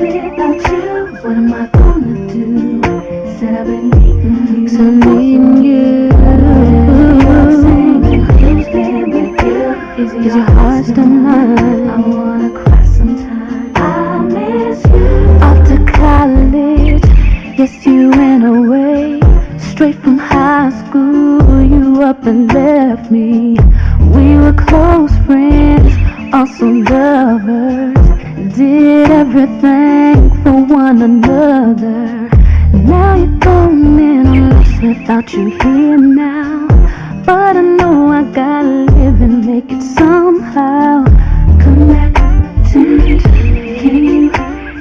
without you. What am I gonna do? Said I've been needing you. So needing you. Who's been with you? Is your heart still mine? I wanna cry sometime. I miss you. Off to college, yes you went away. Straight from high school, you up and left me. We were close friends, also lovers. Did everything for one another. Now you're gone and I'm lost without you here now. But I know I gotta live and make it somehow. Come back to me. Can you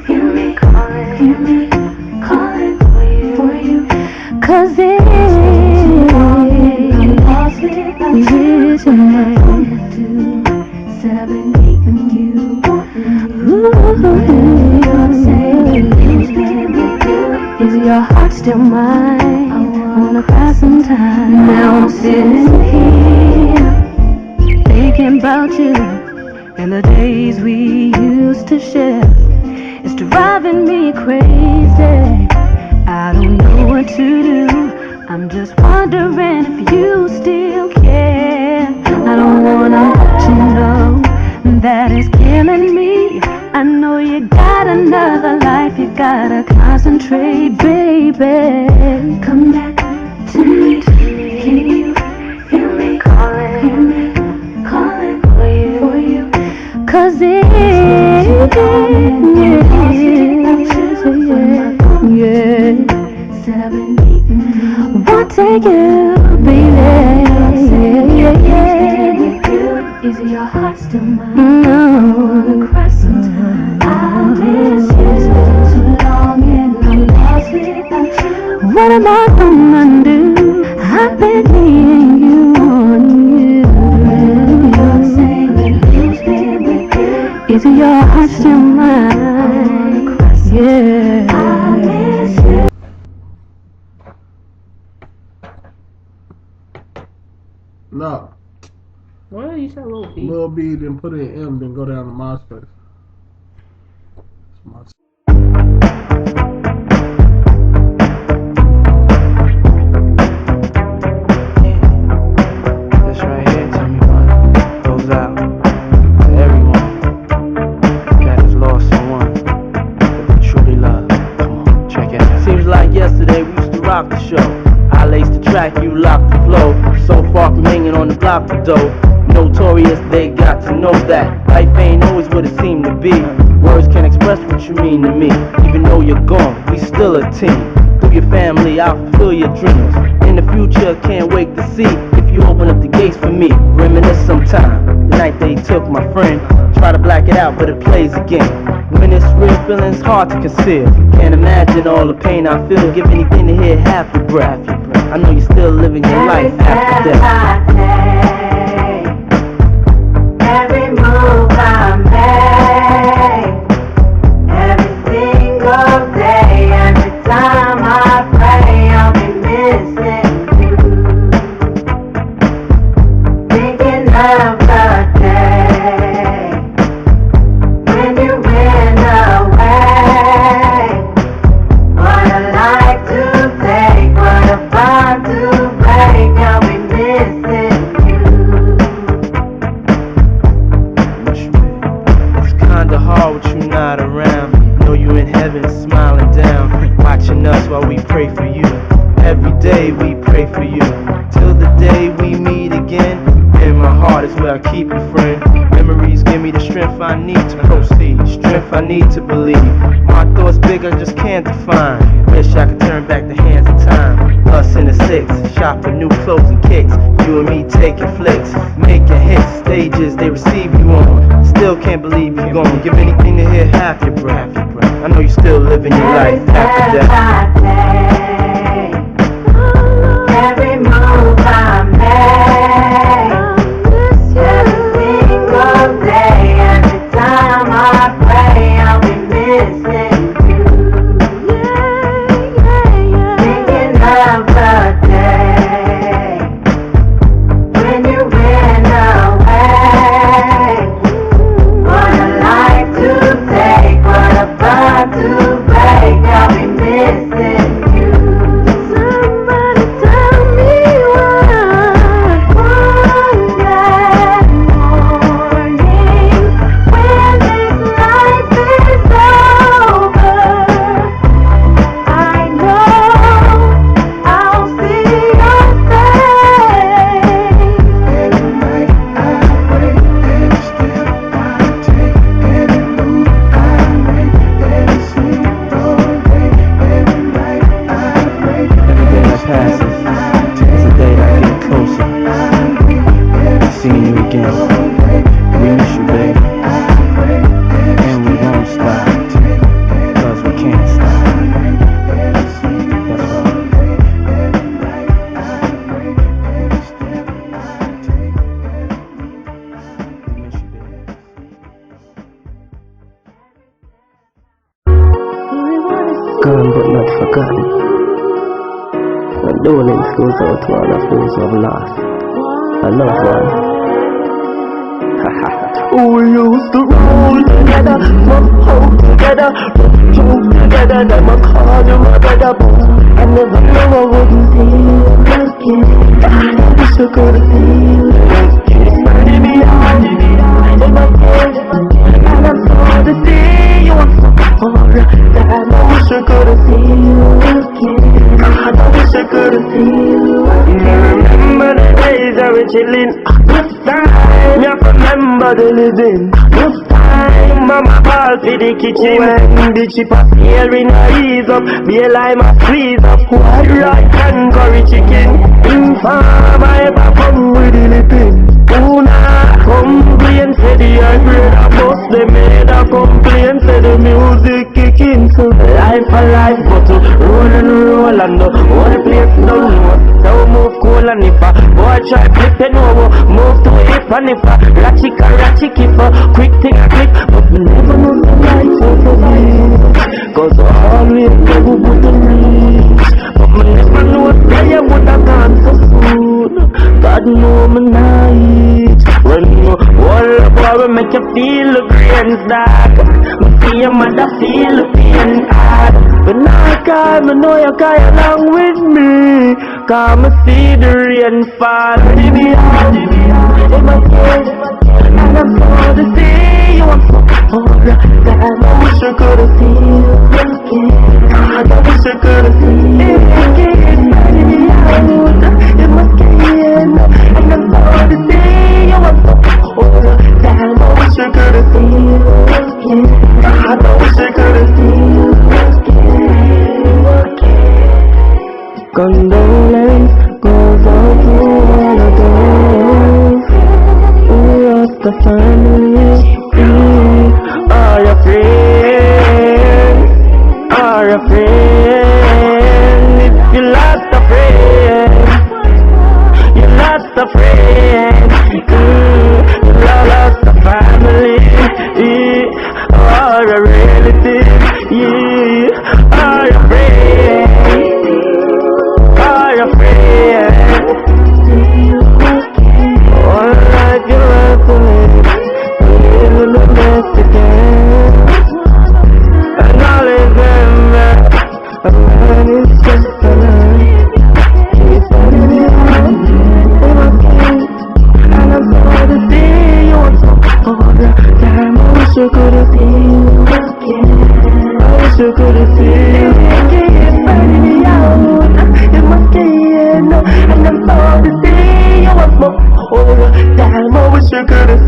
hear me calling? Hear me calling for you? Cause I'm lost without you. What am I gonna do? Said I've been needing you. Is your heart still mine? I wanna cry sometime. Now I'm sitting here thinking about you and the days we used to share. It's driving me crazy. I don't know what to do. I'm just wondering if you still care. I don't wanna let you know that it's killing me. I know you got another life, you gotta concentrate, baby. Come back to me. Can you feel me calling? Hear me calling for you? Cause said I've been needing you. Won't take you, baby. Is your heart still mine? No. I wanna cry sometime. I miss you too long and I'm lost without you. What am I gonna do? I've been needing you on you. You're saying who's been with you? Is your heart still mine? Yeah. I miss you. No. What? You said Lil B. Lil B, then put it in M, then go down to MySpace. It's my This right here, tell me what goes out to everyone that has lost someone that they truly love. Come on, check it out. Seems like yesterday we used to rock the show. I laced the track, you locked the flow. So far from hanging on the block for dough. Notorious, they got to know that life ain't always what it seemed to be. Words can't express what you mean to me. Even though you're gone, we still a team. Through your family, I'll fulfill your dreams. In the future, can't wait to see if you open up the gates for me. Reminisce sometime, the night they took my friend. Try to black it out, but it plays again. When it's real, feeling's hard to conceal. Can't imagine all the pain I feel. Give anything to hear half your breath. I know you're still living your life after death. Every move I make, every single day, every time I pray, I'll be missing you. Thinking of the day when you went away. What a life to take, what a bond to break, I'll be missing you. It's kinda hard with you not around. Know you in heaven smiling down, watching us while we pray for you. Every day we pray for you, till the day we meet again. In my heart is where I keep you, friend. Memories give me the strength I need to proceed, strength I need to believe. My thoughts big, I just can't define. Wish I could turn back the hands of time. Us in the six, shop for new clothes and kicks. You and me taking flicks, making hits, stages they receive you on. Still can't believe you're gone. Give anything to hear half your breath. I know you're still living your life after death. Every move I make, every single day, every time I pray, I'll be missing you. Thinking of the day when you went away. What a life to take, what a bond to Remembered but not forgotten. Condolence goes out to all of those who have lost a loved one. We used to roll together, smoke out together, joke together, them a call you my brother. I never know I wouldn't see you again. I wish I could have seen you again. Burning me out in my head, and I'm so to see you once more. Damn, I wish I could have seen you again. God, I wish I could have seen you again. Remember the days I was chilling. This time, me have remember the living. This time, mama ball for the kitchen. When the chip of here in a ease up, be a lime a squeeze up. White rice and curry chicken. In farm, I ever come with the lipping. Una complain, say the hybrid a bust. They made a complaint, say the music kicking. So life a life, but to roll and roll and the whole place don't know. So move cool and if a boy try flipping over, move to if and if a ratchet if a quick thing a click. But me never know the life was a bitch, cause I always never would have reached. But me never know that I would have gone so soon. God know me night. When you all boy will make you feel the grains dark. Me see your mother feel the pain hard. When I call, me know you call along with me. Cause me see the rain fall. Leave me out in my cage, and I'm so to see you. I'm so bored. Damn, I wish I could have seen you again. God, I wish I could have seen you again. Leave me out in my cage, and I'm so to see you. I'm so bored. Damn, I wish I could have seen you again. God, I wish I could have seen you again. Condolence goes out to all of those who lost the family. Are your friends? Are your friends? If you lost a friend, you lost a friend. You lost a family. Or a relative. Are your friends? Are your friends? All life you have to live the best you can. And all is remember, a man is just a man. He's turning it on in my skin, and I'm sorry to see you. I'm so bored. Damn, I wish I could have seen you again. I wish I could have seen you again. Burning me out in my skin, and I'm sorry to see you. I'm so bored. Damn, I wish I could have